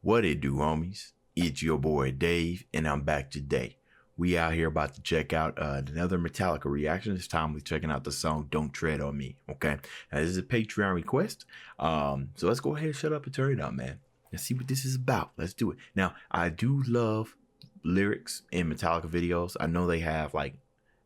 What it do, homies? It's your boy Dave, and I'm back today. We out here about to check out another Metallica reaction. This time we're checking out the song "Don't Tread on Me." Okay, now this is a Patreon request. So let's go ahead and shut up and turn it up, man. Let's see what this is about. Let's do it. Now, I do love lyrics in Metallica videos. I know they have like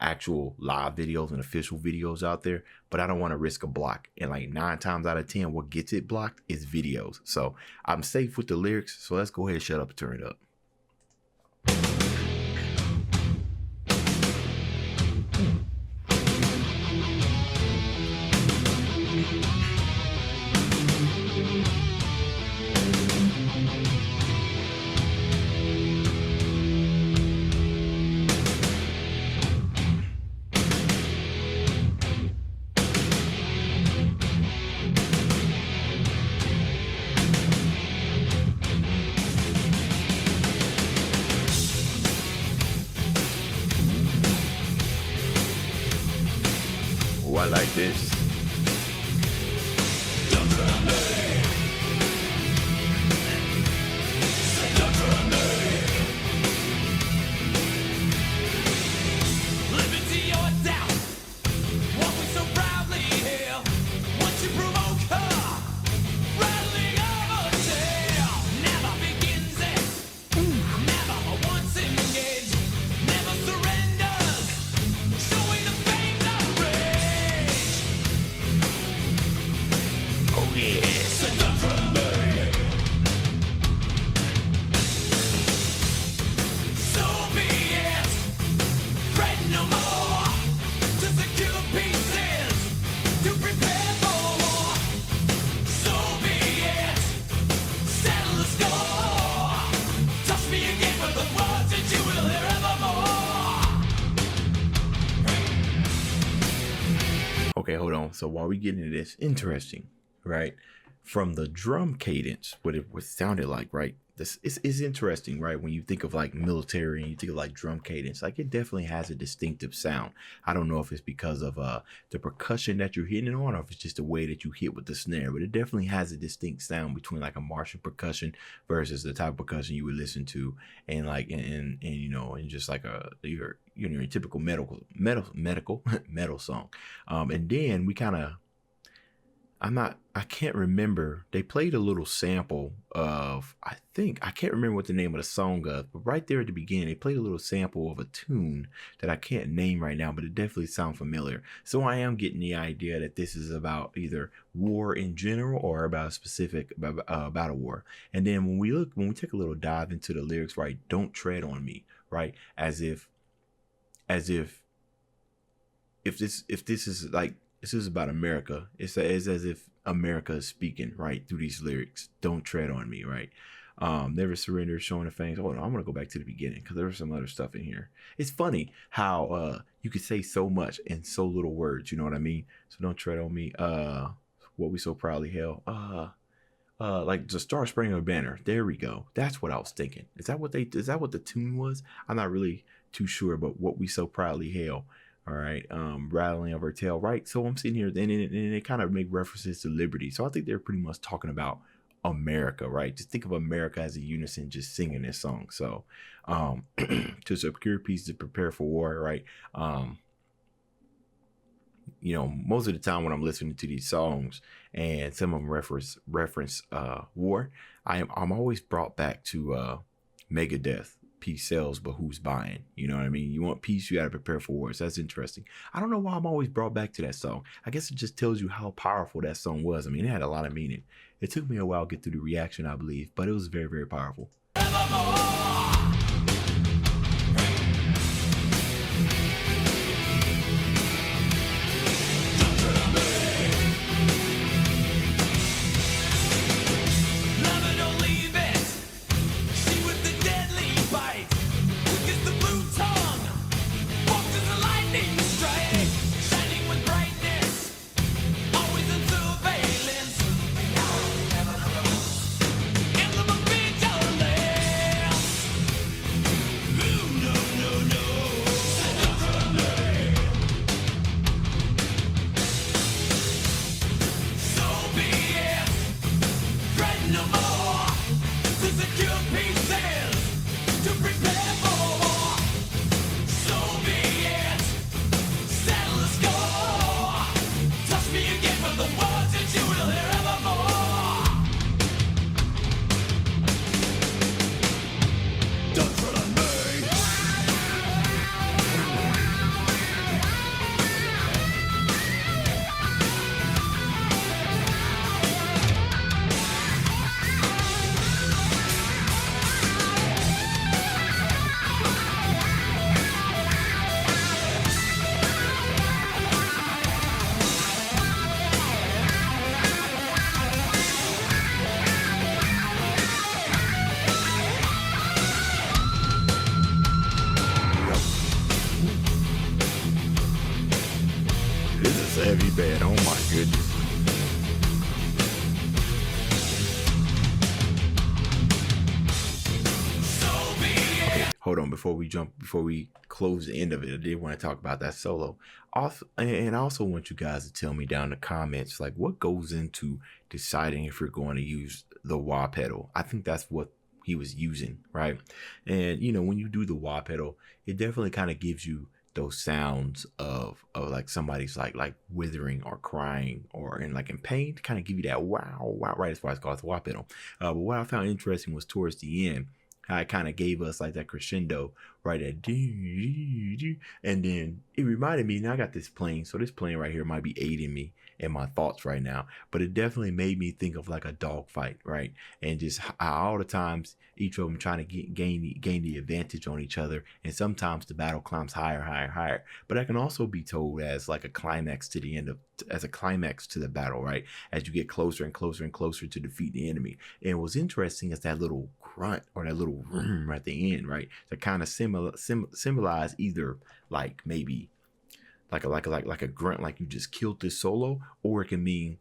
actual live videos and official videos out there, but I don't want to risk a block. And like 9 times out of 10, what gets it blocked is videos. So I'm safe with the lyrics. So let's go ahead and shut up and turn it up. Oh, I like this. Okay, hold on. So while we get into this, interesting, right? From the drum cadence, what it sounded like, right? This is interesting, right? When you think of like military and you think of like drum cadence, like it definitely has a distinctive sound. I don't know if it's because of the percussion that you're hitting on, or if it's just the way that you hit with the snare, but it definitely has a distinct sound between like a Martian percussion versus the type of percussion you would listen to and like and you know, and just like your typical medical metal song. And then we kind of I can't remember. They played a little sample of, I can't remember what the name of the song was, but right there at the beginning, they played a little sample of a tune that I can't name right now, but it definitely sounds familiar. So I am getting the idea that this is about either war in general or about a specific, about a war. And then when we take a little dive into the lyrics, right? Don't tread on me, right? As if this is like, this is about America. It's as if America is speaking, right, through these lyrics. Don't tread on me, right? Never surrender, showing the fangs. Hold on, I'm gonna go back to the beginning because there was some other stuff in here. It's funny how you could say so much in so little words. You know what I mean? So don't tread on me. What we so proudly held. Like the Star Spangled Banner. There we go. That's what I was thinking. Is that what the tune was? I'm not really too sure, but what we so proudly held. All right, rattling of her tail, right? So I'm sitting here, and they kind of make references to liberty. So I think they're pretty much talking about America, right? Just think of America as a unison, just singing this song. So, to secure peace, to prepare for war, right? You know, most of the time when I'm listening to these songs, and some of them reference war, I'm always brought back to Megadeth. Peace sells, but who's buying? You know what I mean? You want peace, you got to prepare for war. So that's interesting. I don't know why I'm always brought back to that song. I guess it just tells you how powerful that song was. I mean, it had a lot of meaning. It took me a while to get through the reaction, I believe, but it was very, very powerful. hold on, before we close the end of it, I did want to talk about that solo. Also, and I also want you guys to tell me down in the comments, like, what goes into deciding if you're going to use the wah pedal. I think that's what he was using, right? And you know, when you do the wah pedal, it definitely kind of gives you those sounds of like somebody's like withering or crying or in pain, to kind of give you that wow, right, as far as called the wah pedal. But what I found interesting was towards the end, how it kind of gave us like that crescendo, right? That and then it reminded me, now I got this playing, so this playing right here might be aiding me in my thoughts right now, but it definitely made me think of like a dog fight, right? And just how all the times each of them trying to gain the advantage on each other, and sometimes the battle climbs higher. But that can also be told as like a climax to the end of, as a climax to the battle, right? As you get closer and closer and closer to defeat the enemy. And what's interesting is that little grunt or that little vroom at the end, right? To kind of symbolize either like maybe like a grunt, like you just killed this solo, or it can mean,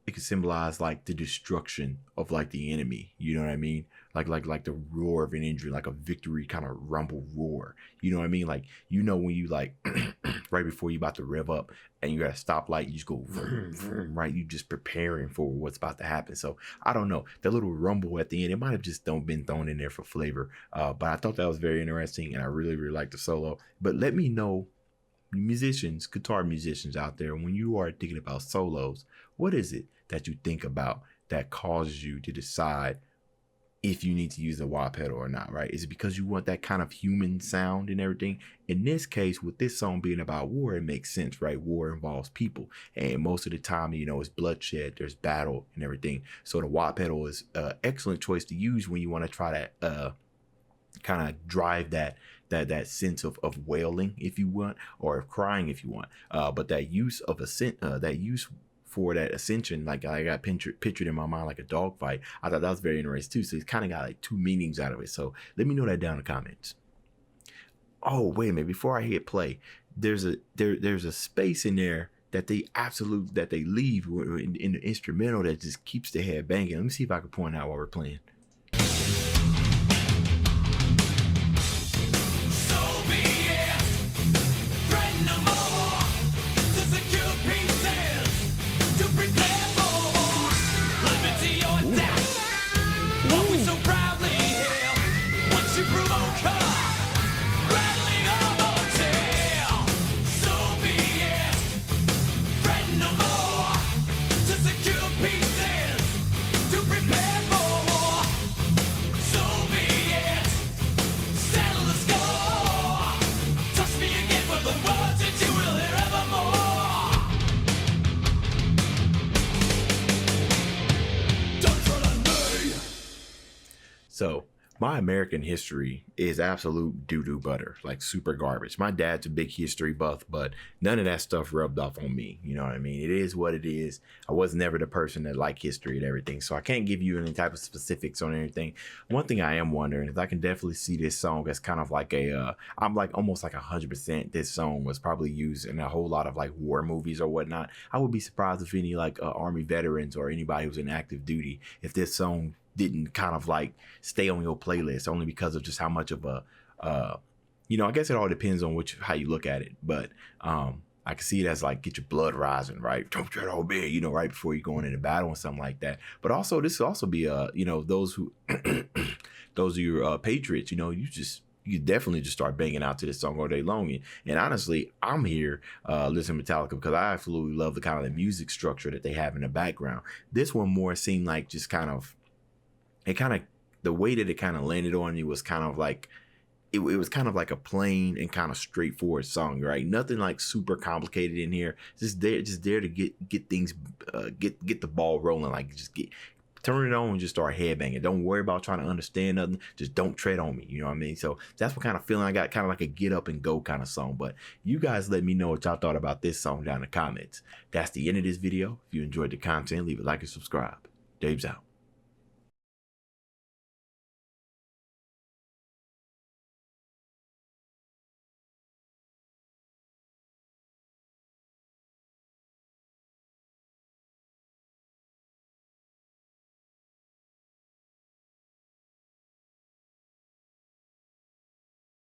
it can symbolize like the destruction of like the enemy. You know what I mean? Like the roar of an injury, like a victory kind of rumble roar. You know what I mean? Like, you know, when you like right before you about to rev up and you got a stoplight, you just go vroom, vroom, right? You just preparing for what's about to happen. So I don't know, that little rumble at the end, it might have just been thrown in there for flavor. But I thought that was very interesting, and I really liked the solo. But let me know, musicians, guitar musicians out there, when you are thinking about solos, what is it that you think about that causes you to decide if you need to use the wah pedal or not, right? Is it because you want that kind of human sound and everything? In this case, with this song being about war, it makes sense, right? War involves people, and most of the time, you know, it's bloodshed, there's battle and everything. So the wah pedal is an excellent choice to use when you want to try to kind of drive that sense of wailing, if you want, or of crying, if you want. But that use of that use for that ascension, like I got pictured in my mind like a dog fight. I thought that was very interesting too. So it's kind of got like two meanings out of it. So let me know that down in the comments. Oh, wait a minute, before I hit play, there's a space in there that they leave in the instrumental that just keeps the head banging. Let me see if I can point out while we're playing. So my American history is absolute doo-doo butter, like super garbage. My dad's a big history buff, but none of that stuff rubbed off on me. You know what I mean? It is what it is. I was never the person that liked history and everything, so I can't give you any type of specifics on anything. One thing I am wondering is, I can definitely see this song as kind of like I'm like almost like 100% this song was probably used in a whole lot of like war movies or whatnot. I would be surprised if any like Army veterans or anybody who's in active duty, if this song didn't kind of like stay on your playlist, only because of just how much of a you know, I guess it all depends on how you look at it, but I can see it as like get your blood rising, right? Don't tread on me, you know, right before you're going into battle and something like that. But also this will also be you know, those who those are your patriots, you know, you definitely just start banging out to this song all day long. And honestly, I'm here listening to Metallica because I absolutely love the kind of the music structure that they have in the background. This one more seemed like just kind of, the way that it kind of landed on you was kind of like, it was kind of like a plain and kind of straightforward song, right? Nothing like super complicated in here. Just there to get things, get the ball rolling. Like just turn it on and just start headbanging. Don't worry about trying to understand nothing. Just don't tread on me. You know what I mean? So that's what kind of feeling I got, kind of like a get up and go kind of song. But you guys let me know what y'all thought about this song down in the comments. That's the end of this video. If you enjoyed the content, leave a like and subscribe. Dave's out.